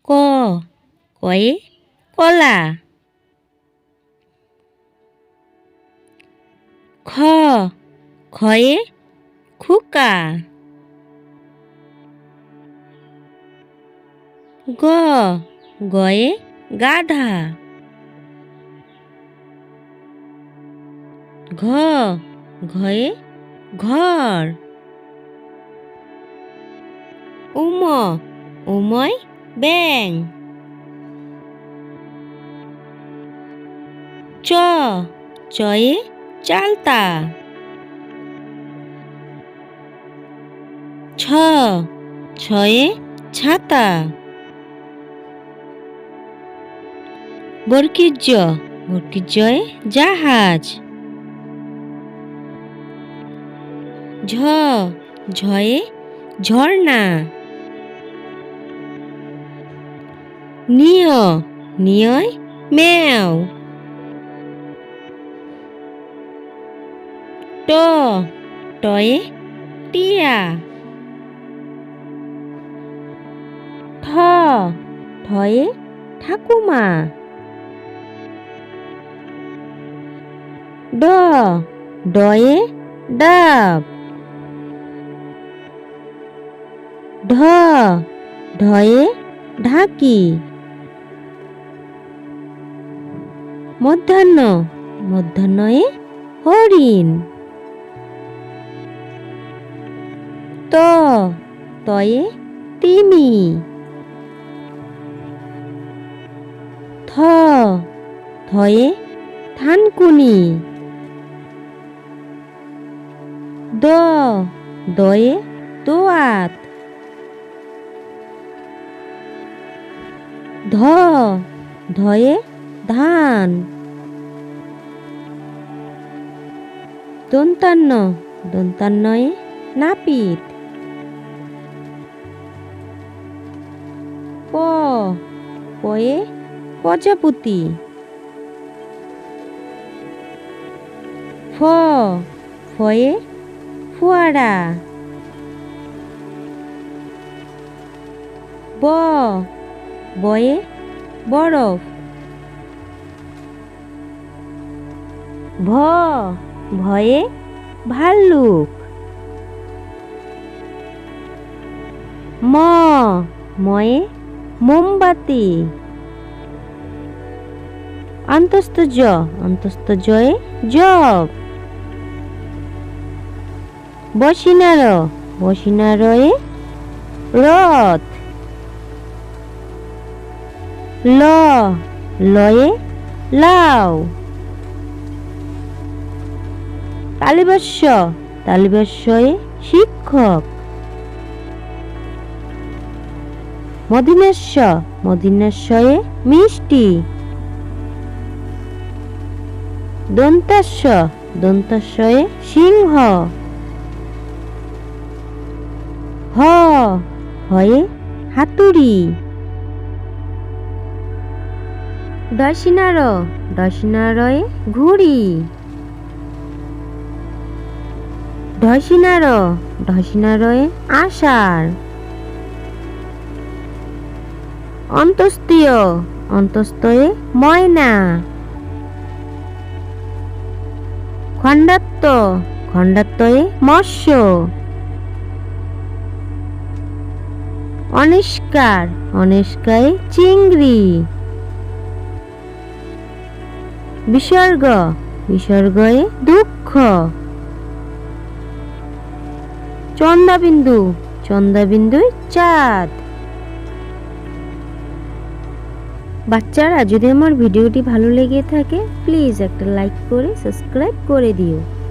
ক কয়ে কলা। খ খয়ে খোকা। গ গয়ে গাধা। ঘ ঘয়ে ঘর। উম উময় ব্যাঙ। চ চয়ে চালতা। ছ ছয়ে ছাতা। বর্গীর জ বর্গীর জয়ে জাহাজ। ঝ ঝয়ে ঝর্ণা। নিয় নিয়য় ম্যাও। ট টয়ে টিয়া। ঠ ঠয়ে ঠাকুমা। ড ডয়ে ডাব। ঢ ঢয়ে ঢাকি। মধ্যাহ্ন মধ্যাহ্নয়ে হরিণ। ত তয়ে তিমি। থ থয়ে থানকুনি। দ দয়ে দোয়াত। ধ ধয়ে ধান। দন্তান্ন দন্তান্নয়ে নাপিত। প পয়ে প্রজাপতি। ফ ফয়ে ফোয়ারা। ব বয়ে বরফ। ভ ভয়ে ভাল্লুক। ম ময়ে মোমবাতি। অন্তস্থ জ অন্তস্থ জয়ে জগ। বসিনার বসিনারয়ে রথ। ল লয়ে লাউ। তালিবস্য তালিবস্যয়ে শিক্ষক। মধিনাস্য মধিনাস্যয়ে মিষ্টি। দন্তাস্য দন্তাস্যয়ে সিংহ। হ হয়ে হাতুড়ি। দশিনার দশিনারয়ে ঘুড়ি। ঢসিনার ঢসিনারয়ে আষাঢ়। অন্তস্তীয় অন্তস্তয়ে ময়না। খণ্ডাত্ব খণ্ডাত্বয়ে মৎস্য। অনিষ্কার অনিষ্কায়ে চিংড়ি। বিসর্গ বিসর্গয়ে দুঃখ। চন্দ্রবিন্দু চন্দ্রবিন্দুয় চাঁদ। বাচ্চারা, যদি আমার ভিডিওটি ভালো লেগে থাকে প্লিজ একটা লাইক করে সাবস্ক্রাইব করে দিও।